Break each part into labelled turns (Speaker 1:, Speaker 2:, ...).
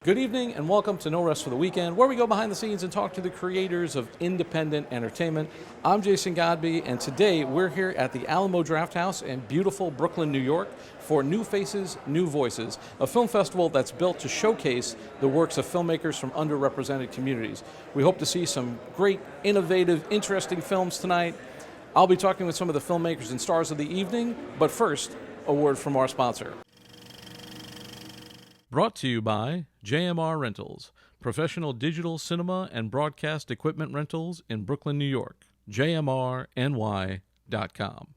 Speaker 1: Good evening and welcome to No Rest for the Weekend, where we go behind the scenes and talk to the creators of independent entertainment. I'm Jason Godbey, and today we're here at the Alamo Drafthouse in beautiful Brooklyn, New York, for New Faces, New Voices, a film festival that's built to showcase the works of filmmakers from underrepresented communities. We hope to see some great, innovative, interesting films tonight. I'll be talking with some of the filmmakers and stars of the evening, but first, a word from our sponsor. Brought to you by JMR Rentals, professional digital cinema and broadcast equipment rentals in Brooklyn, New York. JMRNY.com.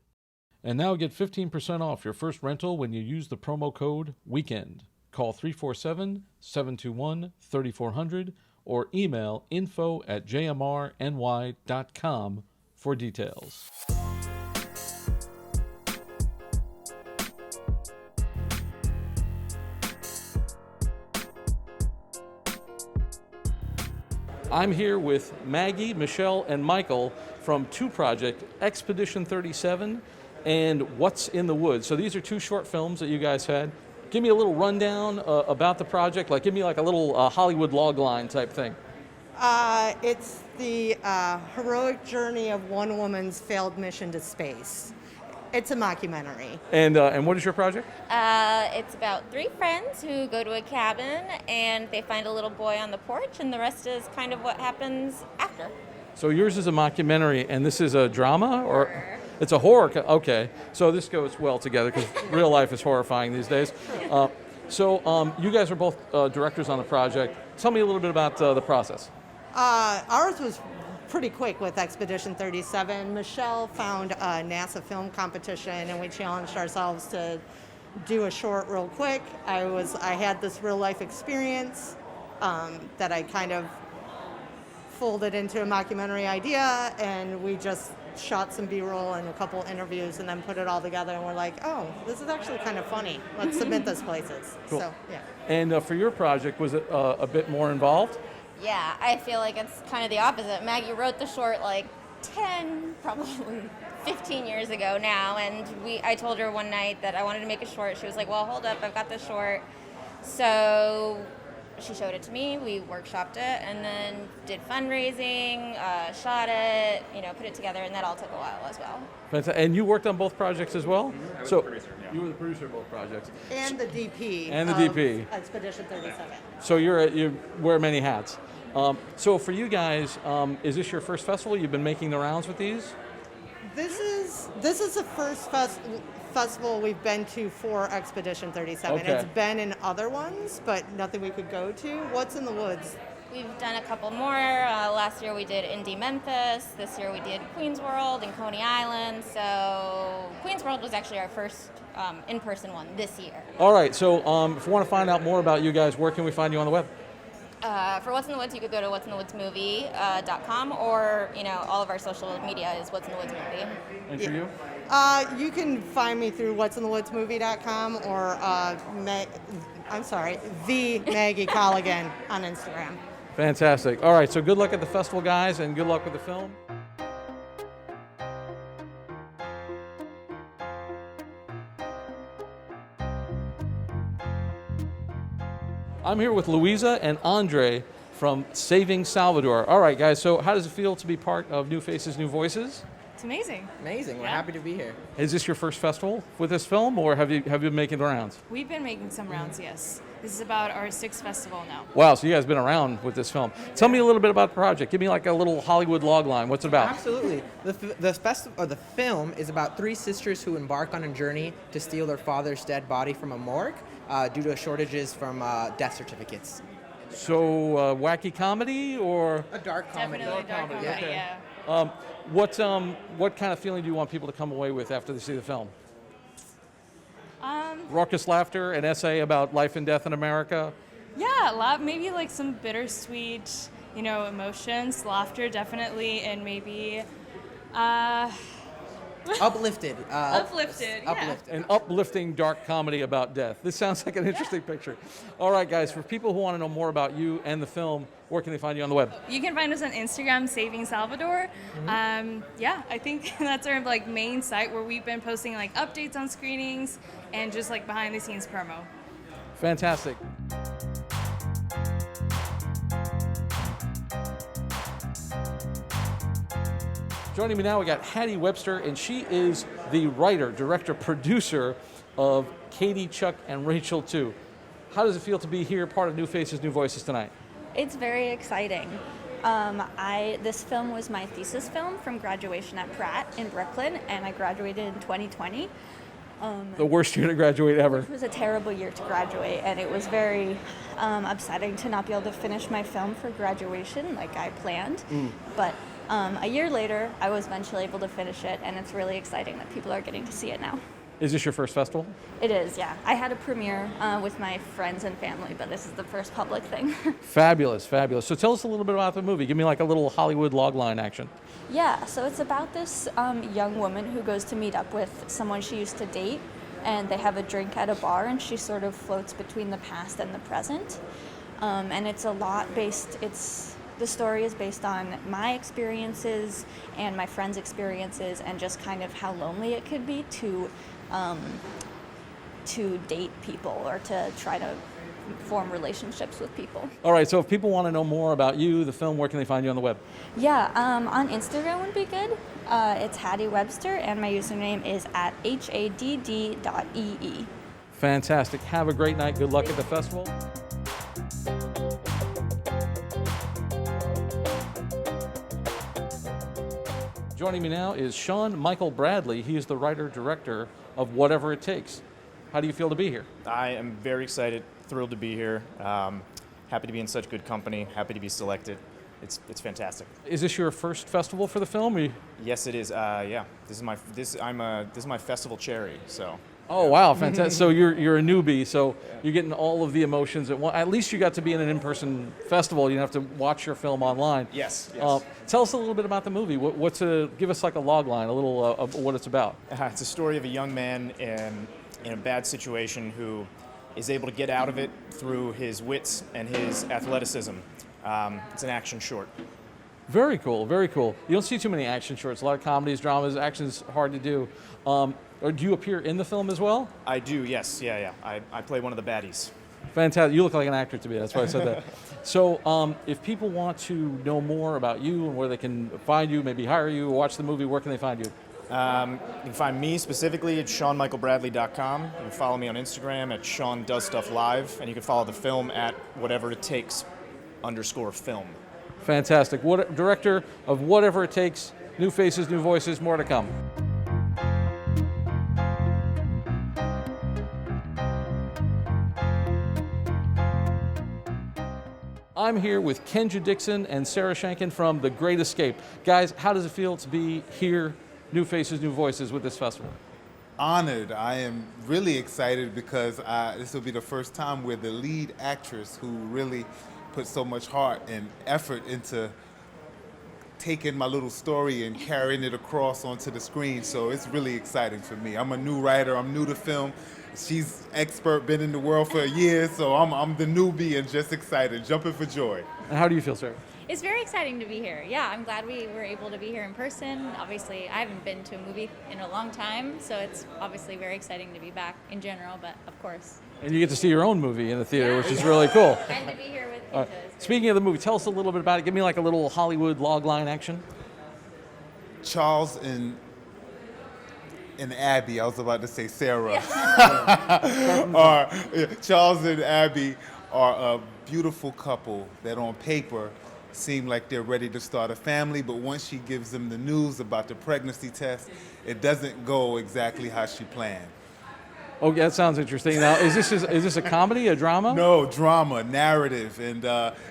Speaker 1: And now get 15% off your first rental when you use the promo code WEEKEND. Call 347-721-3400 or email info@jmrny.com for details. I'm here with Maggie, Michelle, and Michael from two projects, Expedition 37 and What's in the Woods. So these are two short films that you guys had. Give me a little rundown about the project, like give me like a little Hollywood logline type thing.
Speaker 2: It's the heroic journey of one woman's failed mission to space. It's a mockumentary.
Speaker 1: And what is your project?
Speaker 3: It's about three friends who go to a cabin and they find a little boy on the porch, and the rest is kind of what happens after.
Speaker 1: So yours is a mockumentary, and this is a drama?
Speaker 3: Horror.
Speaker 1: It's a horror. Okay. So this goes well together because real life is horrifying these days. So you guys are both directors on the project. Tell me a little bit about the process.
Speaker 2: Ours was pretty quick with Expedition 37. Michelle found a NASA film competition and we challenged ourselves to do a short real quick. I had this real life experience that I kind of folded into a mockumentary idea, and we just shot some B-roll and a couple interviews and then put it all together, and we're like, oh, this is actually kind of funny. Let's submit this places.
Speaker 1: Cool.
Speaker 2: So, yeah.
Speaker 1: And for your project, was it a bit more involved?
Speaker 3: Yeah, I feel like it's kind of the opposite. Maggie wrote the short like 10, probably 15 years ago now, and I told her one night that I wanted to make a short. She was like, well, hold up, I've got this short. So she showed it to me, we workshopped it, and then did fundraising, shot it, put it together, and that all took a while as well.
Speaker 1: And you worked on both projects as well?
Speaker 4: I was the producer, yeah.
Speaker 1: You were the producer of both projects.
Speaker 2: And the DP.
Speaker 1: And the
Speaker 2: of
Speaker 1: DP.
Speaker 2: Expedition 37.
Speaker 1: So you wear many hats. So for you guys, is this your first festival? You've been making the rounds with these?
Speaker 2: This is the first festival we've been to for Expedition 37.
Speaker 1: Okay.
Speaker 2: It's been in other ones, but nothing we could go to. What's in the Woods?
Speaker 3: We've done a couple more. Last year we did Indy Memphis. This year we did Queens World and Coney Island. So Queens World was actually our first in-person one this year.
Speaker 1: All right. So if you want to find out more about you guys, where can we find you on the web?
Speaker 3: For What's in the Woods, you could go to what'sinthewoodsmovie.com, or all of our social media is What's in the Woods Movie.
Speaker 1: And for you?
Speaker 2: You can find me through what'sinthewoodsmovie.com or the Maggie Colligan on Instagram.
Speaker 1: Fantastic. All right. So good luck at the festival, guys, and good luck with the film. I'm here with Louisa and Andre from Saving Salvador. All right, guys, so how does it feel to be part of New Faces, New Voices?
Speaker 5: It's amazing.
Speaker 4: Amazing. We're happy to be here.
Speaker 1: Is this your first festival with this film, or have you been making the rounds?
Speaker 5: We've been making some rounds, yes. This is about our 6th festival now.
Speaker 1: Wow, so you guys have been around with this film. Tell me a little bit about the project. Give me like a little Hollywood logline. What's it about?
Speaker 4: Absolutely. The film is about three sisters who embark on a journey to steal their father's dead body from a morgue due to shortages from death certificates.
Speaker 1: So wacky comedy or?
Speaker 4: A dark comedy.
Speaker 5: Definitely dark comedy,
Speaker 1: Okay.
Speaker 5: yeah.
Speaker 1: What kind of feeling do you want people to come away with after they see the film? Raucous laughter, an essay about life and death in America?
Speaker 5: Yeah, maybe like some bittersweet, emotions, laughter definitely, and maybe
Speaker 4: Uplifted.
Speaker 5: Uplifted, yeah.
Speaker 4: Uplifted.
Speaker 1: An uplifting dark comedy about death. This sounds like an interesting picture. All right, guys, for people who want to know more about you and the film, where can they find you on the web?
Speaker 5: You can find us on Instagram, Saving Salvador. Yeah, I think that's our main site where we've been posting updates on screenings and just behind the scenes promo.
Speaker 1: Fantastic. Joining me now, we got Hattie Webster, and she is the writer, director, producer of Katie, Chuck, and Rachel 2. How does it feel to be here, part of New Faces, New Voices tonight?
Speaker 6: It's very exciting. This film was my thesis film from graduation at Pratt in Brooklyn, and I graduated in 2020.
Speaker 1: The worst year to graduate ever.
Speaker 6: It was a terrible year to graduate, and it was very upsetting to not be able to finish my film for graduation like I planned. But a year later, I was eventually able to finish it, and it's really exciting that people are getting to see it now.
Speaker 1: Is this your first festival?
Speaker 6: It is, yeah. I had a premiere with my friends and family, but this is the first public thing.
Speaker 1: Fabulous, fabulous. So tell us a little bit about the movie. Give me like a little Hollywood logline action.
Speaker 6: Yeah, so it's about this young woman who goes to meet up with someone she used to date, and they have a drink at a bar, and she sort of floats between the past and the present. And it's a lot the story is based on my experiences and my friends' experiences, and just kind of how lonely it could be to date people or to try to form relationships with people.
Speaker 1: All right, so if people want to know more about you, the film, where can they find you on the web?
Speaker 6: Yeah, on Instagram would be good. It's Hattie Webster, and my username is at hadd.ee.
Speaker 1: Fantastic. Have a great night. Good luck at the festival. Joining me now is Sean Michael Bradley. He is the writer-director of Whatever It Takes. How do you feel to be here?
Speaker 7: I am very excited, thrilled to be here. Happy to be in such good company. Happy to be selected. It's fantastic.
Speaker 1: Is this your first festival for the film?
Speaker 7: Yes, it is. Yeah, this is my festival cherry. So.
Speaker 1: Oh wow, fantastic! So you're a newbie, so you're getting all of the emotions at once. At least you got to be in an in-person festival. You don't have to watch your film online.
Speaker 7: Yes.
Speaker 1: Tell us a little bit about the movie. Give us like a log line, a little of what it's about.
Speaker 7: It's a story of a young man in a bad situation who is able to get out of it through his wits and his athleticism. It's an action short.
Speaker 1: Very cool, very cool. You don't see too many action shorts. A lot of comedies, dramas. Action's hard to do. Or do you appear in the film as well?
Speaker 7: I do, yes. Yeah. I play one of the baddies.
Speaker 1: Fantastic. You look like an actor to me. That's why I said that. So if people want to know more about you and where they can find you, maybe hire you, or watch the movie, where can they find you?
Speaker 7: You can find me specifically at SeanMichaelBradley.com. You can follow me on Instagram at SeanDoesStuffLive, and you can follow the film at whateveritakes_film.
Speaker 1: Fantastic. Director of Whatever It Takes, New Faces, New Voices, more to come. I'm here with Kenja Dixon and Sarah Shankin from The Great Escape. Guys, how does it feel to be here, New Faces, New Voices, with this festival?
Speaker 8: Honored. I am really excited because this will be the first time where the lead actress, who really put so much heart and effort into taking my little story and carrying it across onto the screen, so it's really exciting for me. I'm a new writer, I'm new to film. She's expert, been in the world for a year, so I'm the newbie and just excited, jumping for joy.
Speaker 1: And how do you feel, Sarah?
Speaker 9: It's very exciting to be here. Yeah, I'm glad we were able to be here in person. Obviously, I haven't been to a movie in a long time, so it's obviously very exciting to be back in general, but of course.
Speaker 1: And you get to see your own movie in the theater, which is really cool.
Speaker 9: And to be here with
Speaker 1: All right. Speaking of the movie, tell us a little bit about it. Give me like a little Hollywood logline action.
Speaker 8: Charles and Abby, I was about to say Sarah. Charles and Abby are a beautiful couple that on paper seem like they're ready to start a family, but once she gives them the news about the pregnancy test, it doesn't go exactly how she planned.
Speaker 1: Oh, that sounds interesting. Now, is this a comedy, a drama?
Speaker 8: No, drama, narrative, and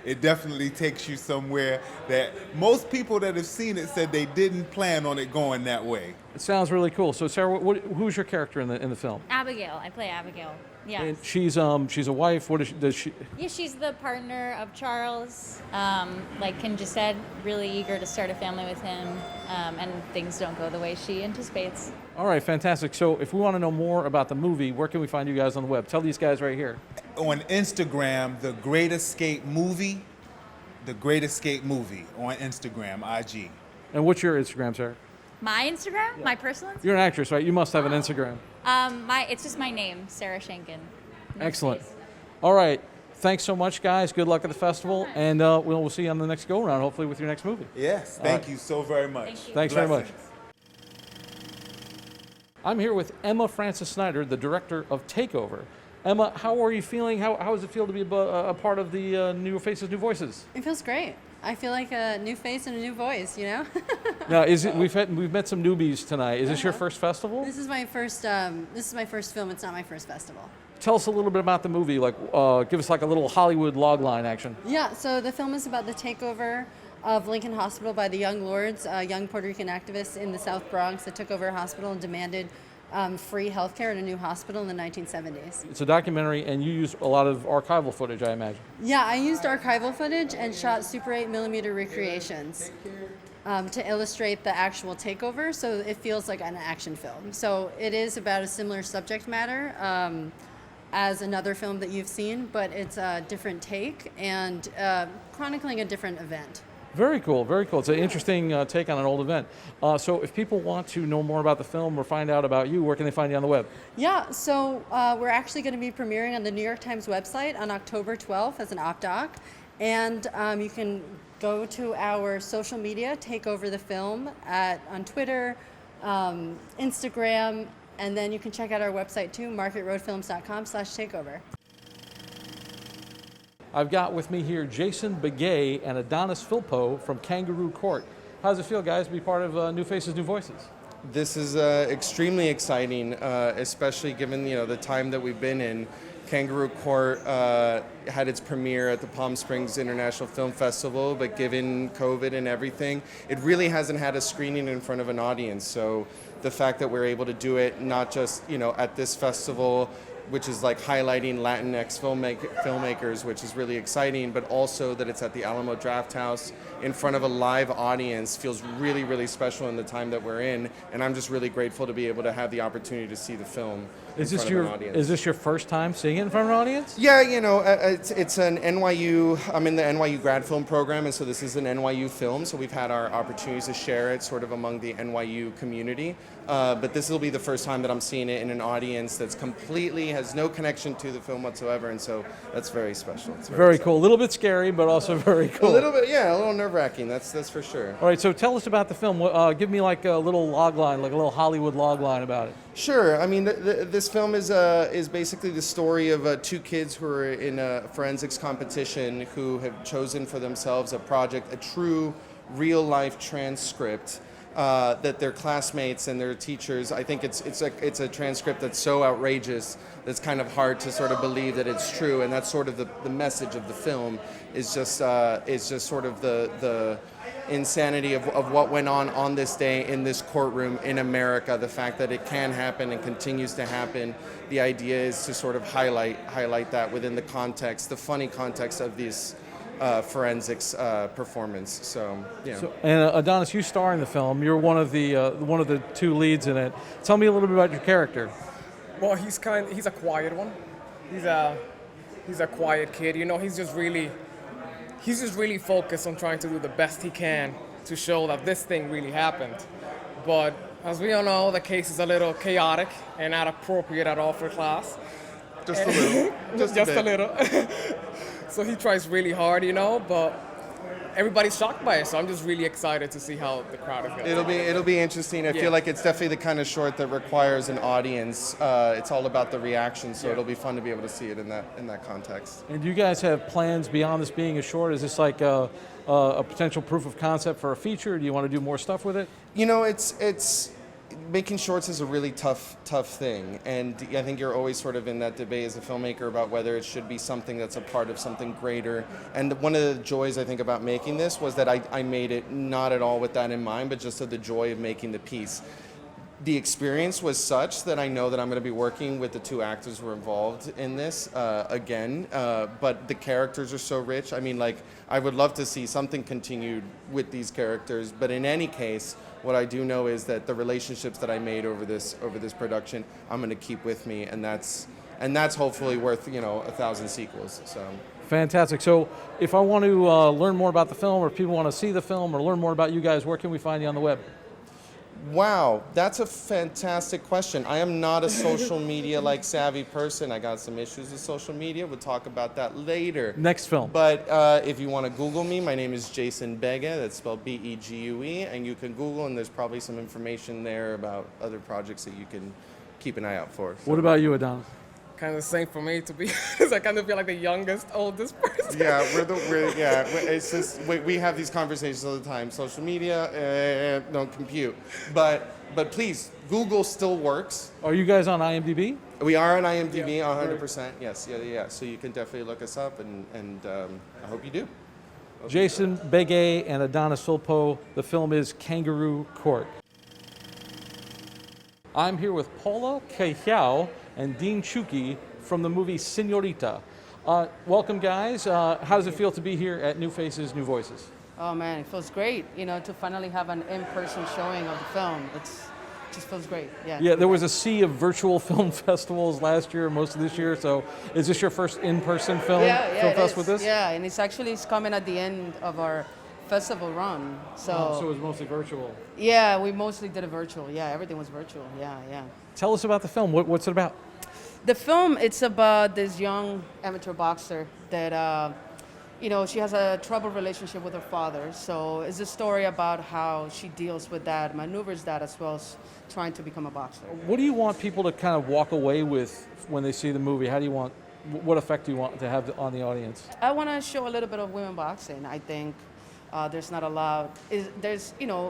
Speaker 8: it definitely takes you somewhere that most people that have seen it said they didn't plan on it going that way.
Speaker 1: It sounds really cool. So, Sarah, who's your character in the film?
Speaker 9: Abigail. I play Abigail. Yeah.
Speaker 1: And she's a wife. Does she?
Speaker 9: Yeah, she's the partner of Charles. Like Ken just said, really eager to start a family with him, and things don't go the way she anticipates.
Speaker 1: All right, fantastic. So if we want to know more about the movie, where can we find you guys on the web? Tell these guys right here.
Speaker 8: On Instagram, The Great Escape Movie. The Great Escape Movie on Instagram, IG.
Speaker 1: And what's your Instagram, Sarah?
Speaker 9: My Instagram? My personal Instagram?
Speaker 1: You're an actress, right? You must have an Instagram.
Speaker 9: It's just my name, Sarah Shankin. No
Speaker 1: Excellent.
Speaker 9: space.
Speaker 1: All right. thanks so much, guys. Good luck at the festival, and we'll see you on the next go-around, hopefully with your next movie.
Speaker 8: Yes, thank you so very much.
Speaker 1: Thanks very much.
Speaker 8: Blessings.
Speaker 1: I'm here with Emma Francis Snyder, the director of Takeover. Emma, how are you feeling? How does it feel to be a part of the New Faces, New Voices?
Speaker 10: It feels great. I feel like a new face and a new voice, you know?
Speaker 1: Now, we've met some newbies tonight. Is this your first festival?
Speaker 10: This is my first film. It's not my first festival.
Speaker 1: Tell us a little bit about the movie. Like, give us like a little Hollywood logline action.
Speaker 10: Yeah, so the film is about the takeover of Lincoln Hospital by the Young Lords, young Puerto Rican activists in the South Bronx that took over a hospital and demanded free healthcare in a new hospital in the 1970s.
Speaker 1: It's a documentary, and you use a lot of archival footage, I imagine.
Speaker 10: Yeah, I used archival footage and shot Super 8mm recreations to illustrate the actual takeover, so it feels like an action film. So it is about a similar subject matter as another film that you've seen, but it's a different take and chronicling a different event.
Speaker 1: Very cool, very cool. It's an interesting take on an old event. So if people want to know more about the film or find out about you, where can they find you on the web?
Speaker 10: Yeah, so we're actually going to be premiering on the New York Times website on October 12th as an op-doc. And you can go to our social media, Take Over the Film, on Twitter, Instagram, and then you can check out our website too, marketroadfilms.com/takeover.
Speaker 1: I've got with me here Jason Begay and Adonis Philpo from Kangaroo Court. How does it feel, guys, to be part of New Faces, New Voices?
Speaker 11: This is extremely exciting, especially given the time that we've been in. Kangaroo Court had its premiere at the Palm Springs International Film Festival, but given COVID and everything, it really hasn't had a screening in front of an audience. So the fact that we're able to do it not just at this festival, which is like highlighting Latinx filmmakers, which is really exciting, but also that it's at the Alamo Drafthouse in front of a live audience feels really, really special in the time that we're in, and I'm just really grateful to be able to have the opportunity to see the film in front of an audience.
Speaker 1: Is this your first time seeing it in front of an audience?
Speaker 11: Yeah, it's an NYU, I'm in the NYU grad film program, and so this is an NYU film, so we've had our opportunities to share it sort of among the NYU community, but this will be the first time that I'm seeing it in an audience that's has no connection to the film whatsoever, and so that's very special. It's
Speaker 1: very cool. A little bit scary, but also very cool.
Speaker 11: A little bit, yeah, a little nerve-wracking. That's for sure.
Speaker 1: All right, so tell us about the film. Give me like a little log line, like a little Hollywood log line about it.
Speaker 11: Sure. I mean, this film is basically the story of two kids who are in a forensics competition who have chosen for themselves a project, a true, real-life transcript that their classmates and their teachers. I think it's a transcript that's so outrageous that's kind of hard to sort of believe that it's true, and that's sort of the message of the film is just sort of the insanity of what went on this day in this courtroom in America, the fact that it can happen and continues to happen. The idea is to sort of highlight that within the context, the funny context of these forensics performance. So, yeah.
Speaker 1: So, and Adonis, you star in the film. You're one of the two leads in it. Tell me a little bit about your character.
Speaker 12: Well, he's a quiet one. He's a quiet kid. He's just really focused on trying to do the best he can to show that this thing really happened. But as we all know, the case is a little chaotic and not appropriate at all for class.
Speaker 11: Just a little.
Speaker 12: Just a little. So he tries really hard, but everybody's shocked by it. So I'm just really excited to see how the crowd is going.
Speaker 11: It'll be interesting. I feel like it's definitely the kind of short that requires an audience. It's all about the reaction, so it'll be fun to be able to see it in that context.
Speaker 1: And do you guys have plans beyond this being a short? Is this like a potential proof of concept for a feature? Do you want to do more stuff with it?
Speaker 11: It's making shorts is a really tough thing, and I think you're always sort of in that debate as a filmmaker about whether it should be something that's a part of something greater. And one of the joys I think about making this was that I made it not at all with that in mind, but just of the joy of making the piece. The experience was such that I know that I'm going to be working with the two actors who are involved in this again, but the characters are so rich. I mean, like, I would love to see something continued with these characters, but in any case, what I do know is that the relationships that I made over this production, I'm going to keep with me, and that's hopefully worth 1,000 sequels. So.
Speaker 1: Fantastic. So if I want to learn more about the film, or if people want to see the film or learn more about you guys, where can we find you on the web?
Speaker 11: Wow, that's a fantastic question. I am not a social media savvy person. I got some issues with social media. We'll talk about that later.
Speaker 1: Next film.
Speaker 11: But if you want to Google me, my name is Jason Bege. That's spelled Begue, and you can Google, and there's probably some information there about other projects that you can keep an eye out for. So.
Speaker 1: What about you, Adonis?
Speaker 12: Kind of the same for me, to be honest. I kind of feel like the youngest, oldest person.
Speaker 11: Yeah, it's just we have these conversations all the time. Social media don't compute, but please, Google still works.
Speaker 1: Are you guys on IMDb?
Speaker 11: We are on IMDb, 100%. Yes, yeah. So you can definitely look us up, and I hope you do.
Speaker 1: Jason Bege and Adonis Filpo. The film is Kangaroo Court. I'm here with Paula Kehiao and Dean Chuki from the movie Senorita. Welcome, guys. How does it feel to be here at New Faces, New Voices?
Speaker 13: Oh man, it feels great. To finally have an in-person showing of the film. It just feels great.
Speaker 1: Yeah, there was a sea of virtual film festivals last year, most of this year. So, is this your first in-person film fest with this?
Speaker 13: Yeah, and it's coming at the end of our festival run. So
Speaker 1: it was mostly virtual.
Speaker 13: Yeah, we mostly did it virtual. Yeah, everything was virtual. Yeah.
Speaker 1: Tell us about the film. What's it about?
Speaker 13: The film, it's about this young amateur boxer that, she has a troubled relationship with her father. So it's a story about how she deals with that, maneuvers that, as well as trying to become a boxer.
Speaker 1: What do you want people to kind of walk away with when they see the movie? What effect do you want to have on the audience?
Speaker 13: I want to show a little bit of women boxing. I think there's not a lot.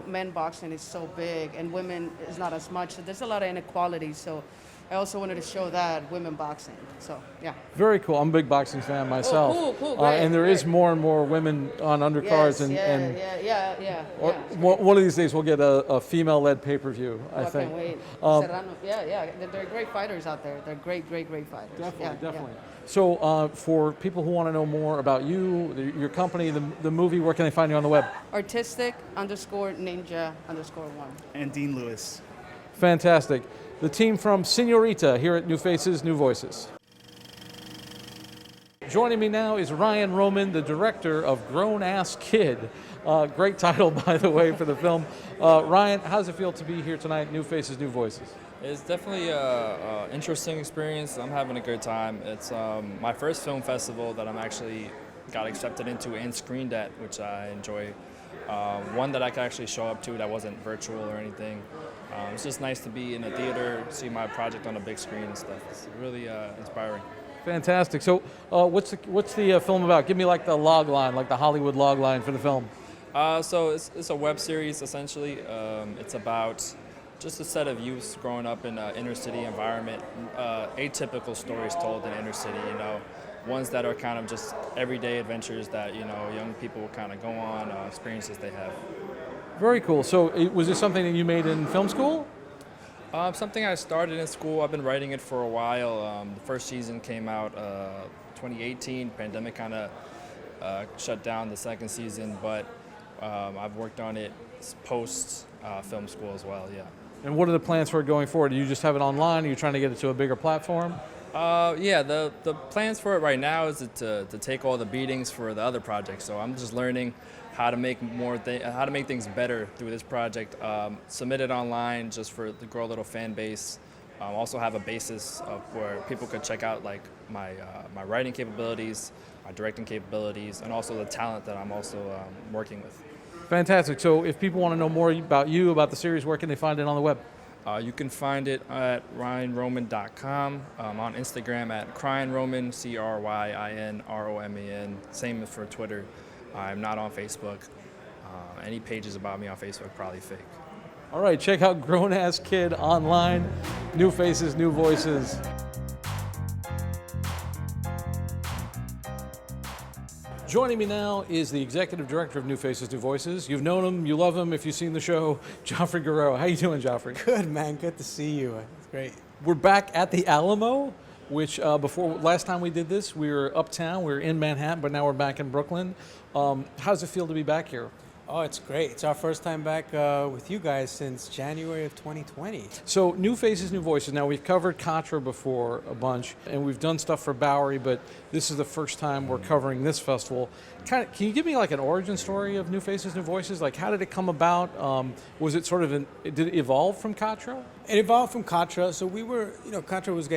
Speaker 13: Men boxing is so big and women is not as much. So there's a lot of inequality. So I also wanted to show that women boxing. So yeah.
Speaker 1: Very cool. I'm a big boxing fan myself.
Speaker 13: Oh, cool. Great,
Speaker 1: and there is more and more women on undercards.
Speaker 13: Yeah.
Speaker 1: One of these days we'll get a female-led pay-per-view. I think.
Speaker 13: Can't wait. They're great fighters out there. They're great fighters.
Speaker 1: Definitely. So for people who want to know more about you, your company, the movie, where can they find you on the web?
Speaker 13: Artistic_ninja_1.
Speaker 14: And Dean Lewis.
Speaker 1: Fantastic. The team from Senorita here at New Faces, New Voices. Joining me now is Ryan Roman, the director of Grown Ass Kid. Great title, by the way, for the film. Ryan, how does it feel to be here tonight, New Faces, New Voices?
Speaker 15: It's definitely an interesting experience. I'm having a good time. It's my first film festival that I'm actually got accepted into and screened at, which I enjoy. One that I could actually show up to that wasn't virtual or anything. It's just nice to be in a theater, see my project on a big screen and stuff. It's really inspiring.
Speaker 1: Fantastic. So what's the film about? Give me like the log line, like the Hollywood log line for the film.
Speaker 15: So it's a web series, essentially. It's about just a set of youths growing up in an inner city environment, atypical stories told in inner city, ones that are kind of just everyday adventures that, young people kind of go on, experiences they have.
Speaker 1: Very cool. So was this something that you made in film school?
Speaker 15: Something I started in school. I've been writing it for a while. The first season came out 2018. Pandemic kind of shut down the second season, but I've worked on it post film school as well, yeah.
Speaker 1: And what are the plans for it going forward? Do you just have it online? Are you trying to get it to a bigger platform?
Speaker 15: The plans for it right now is to take all the beatings for the other projects. So I'm just learning how to make how to make things better through this project. Submit it online just to grow a little fan base. Also have a basis of where people could check out like my writing capabilities, my directing capabilities, and also the talent that I'm also working with.
Speaker 1: Fantastic. So if people want to know more about you, about the series, where can they find it on the web?
Speaker 15: You can find it at ryanroman.com, on Instagram at cryanroman, CRYINROMAN. Same for Twitter. I'm not on Facebook. Any pages about me on Facebook probably fake.
Speaker 1: All right, check out Grown Ass Kid online. New Faces, New Voices. Joining me now is the executive director of New Faces, New Voices. You've known him, you love him if you've seen the show, Joffrey Guerrero. How you doing, Joffrey?
Speaker 16: Good, man. Good to see you. It's great.
Speaker 1: We're back at the Alamo, which before last time we did this, we were uptown, we were in Manhattan, but now we're back in Brooklyn. How does it feel to be back here?
Speaker 16: Oh, it's great. It's our first time back with you guys since January of 2020.
Speaker 1: So, New Faces, New Voices. Now, we've covered Contra before a bunch, and we've done stuff for Bowery, but this is the first time we're covering this festival. Can you give me like an origin story of New Faces, New Voices? Like, how did it come about? Was it sort of, did it evolve from Contra?
Speaker 16: It evolved from Contra. So we were, Contra was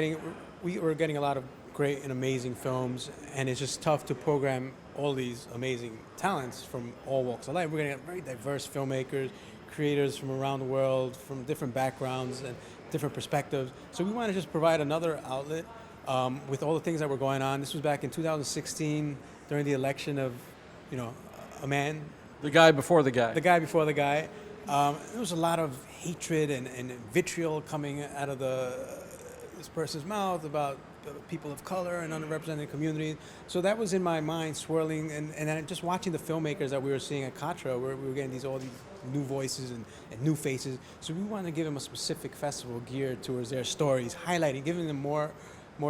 Speaker 16: we were getting a lot of great and amazing films, and it's just tough to program all these amazing talents from all walks of life. We're getting very diverse filmmakers, creators from around the world, from different backgrounds and different perspectives. So we want to just provide another outlet with all the things that were going on. This was back in 2016 during the election of, a man.
Speaker 1: The guy before the guy.
Speaker 16: The guy before the guy. There was a lot of hatred and vitriol coming out of this person's mouth about people of color and underrepresented communities. So that was in my mind swirling, and then just watching the filmmakers that we were seeing at Contra, where we were getting all these new voices and new faces. So we wanted to give them a specific festival geared towards their stories, highlighting, giving them more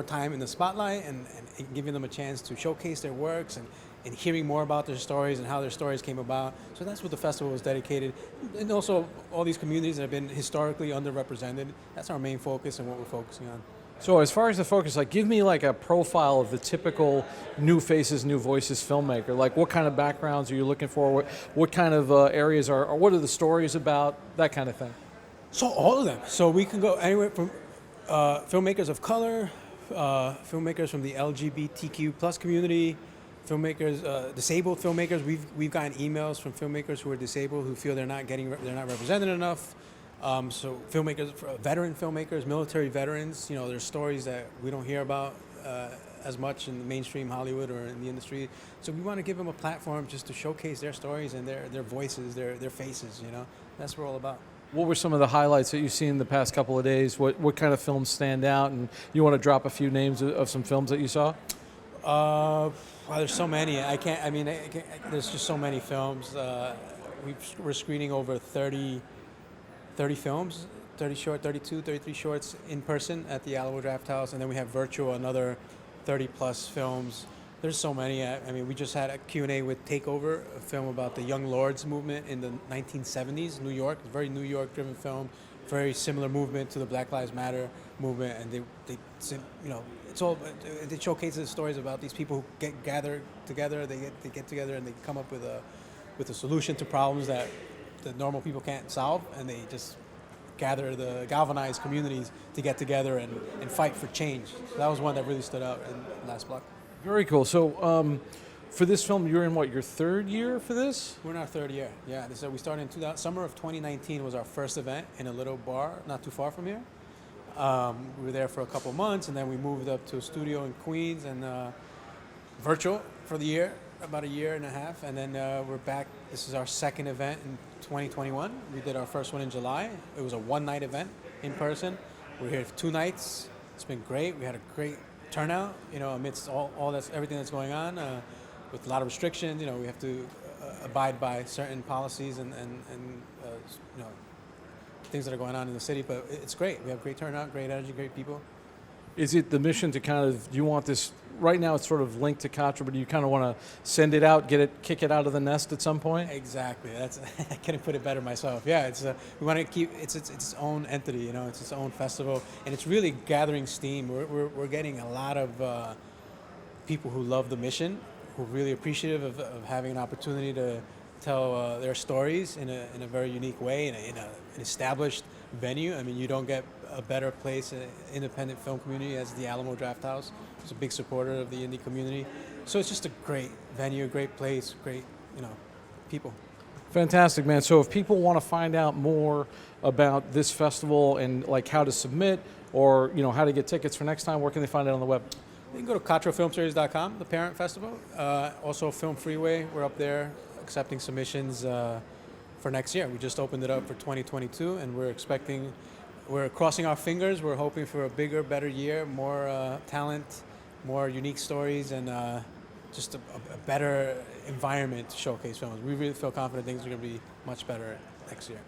Speaker 16: time in the spotlight and giving them a chance to showcase their works and hearing more about their stories and how their stories came about. So that's what the festival was dedicated. And also all these communities that have been historically underrepresented. That's our main focus and what we're focusing on.
Speaker 1: So as far as the focus, like give me like a profile of the typical New Faces, New Voices filmmaker. Like what kind of backgrounds are you looking for? What kind of areas or what are the stories about? That kind of thing.
Speaker 16: So all of them. So we can go anywhere from filmmakers of color, filmmakers from the LGBTQ plus community, filmmakers, disabled filmmakers. We've gotten emails from filmmakers who are disabled who feel they're not represented enough. So filmmakers, veteran filmmakers, military veterans, there's stories that we don't hear about as much in the mainstream Hollywood or in the industry. So we want to give them a platform just to showcase their stories and their voices, their faces, That's what we're all about.
Speaker 1: What were some of the highlights that you've seen in the past couple of days? What kind of films stand out? And you want to drop a few names of some films that you saw?
Speaker 16: Well, there's so many. There's just so many films. We're screening over 30 films, 33 shorts in person at the Alamo Draft House, and then we have virtual, another 30 plus films. There's so many. We just had a Q&A with Takeover, a film about the Young Lords movement in the 1970s, New York, a very New York driven film, very similar movement to the Black Lives Matter movement, and it showcases stories about these people who gather together, they get together and they come up with a solution to problems that the normal people can't solve, and they just galvanize communities to get together and fight for change. So that was one that really stood out in last block.
Speaker 1: Very cool. So for this film, you're in your third year for this?
Speaker 16: We're in our third year. Yeah. So we started in summer of 2019 was our first event in a little bar not too far from here. We were there for a couple months, and then we moved up to a studio in Queens and virtual for the year, about a year and a half, and then we're back. This is our second event in 2021. We did our first one in July. It was a one-night event in person. We're here for 2 nights. It's been great. We had a great turnout, amidst everything that's going on, with a lot of restrictions. We have to abide by certain policies and things that are going on in the city, but it's great. We have great turnout, great energy, great people.
Speaker 1: Is it the mission to do you want this, right now it's sort of linked to Contra, but do you kind of want to send it out, kick it out of the nest at some point?
Speaker 16: Exactly. I couldn't put it better myself. Yeah, we want to keep its own entity, it's its own festival, and it's really gathering steam. We're getting a lot of people who love the mission, who are really appreciative of having an opportunity to tell their stories in a very unique way in an established venue. You don't get a better place, an independent film community, as the Alamo Draft House. It's a big supporter of the indie community. So it's just a great venue, great place, great, people.
Speaker 1: Fantastic, man. So if people want to find out more about this festival and how to submit or, how to get tickets for next time, where can they find it on the web?
Speaker 16: You can go to ContraFilmSeries.com, the parent festival. Also Film Freeway, we're up there accepting submissions for next year. We just opened it up for 2022, and we're crossing our fingers. We're hoping for a bigger, better year, more talent, more unique stories, and just a better environment to showcase films. We really feel confident things are going to be much better next year.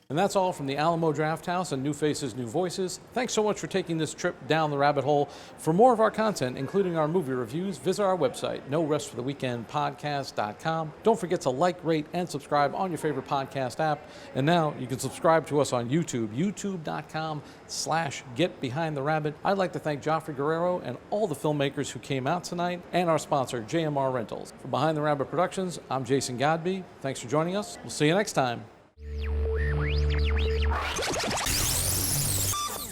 Speaker 1: And that's all from the Alamo Drafthouse and New Faces, New Voices. Thanks so much for taking this trip down the rabbit hole. For more of our content, including our movie reviews, visit our website, norestfortheweekendpodcast.com. Don't forget to like, rate, and subscribe on your favorite podcast app. And now you can subscribe to us on YouTube, youtube.com/getbehindtherabbit. I'd like to thank Joffrey Guerrero and all the filmmakers who came out tonight, and our sponsor, JMR Rentals. For Behind the Rabbit Productions, I'm Jason Godbey. Thanks for joining us. We'll see you next time.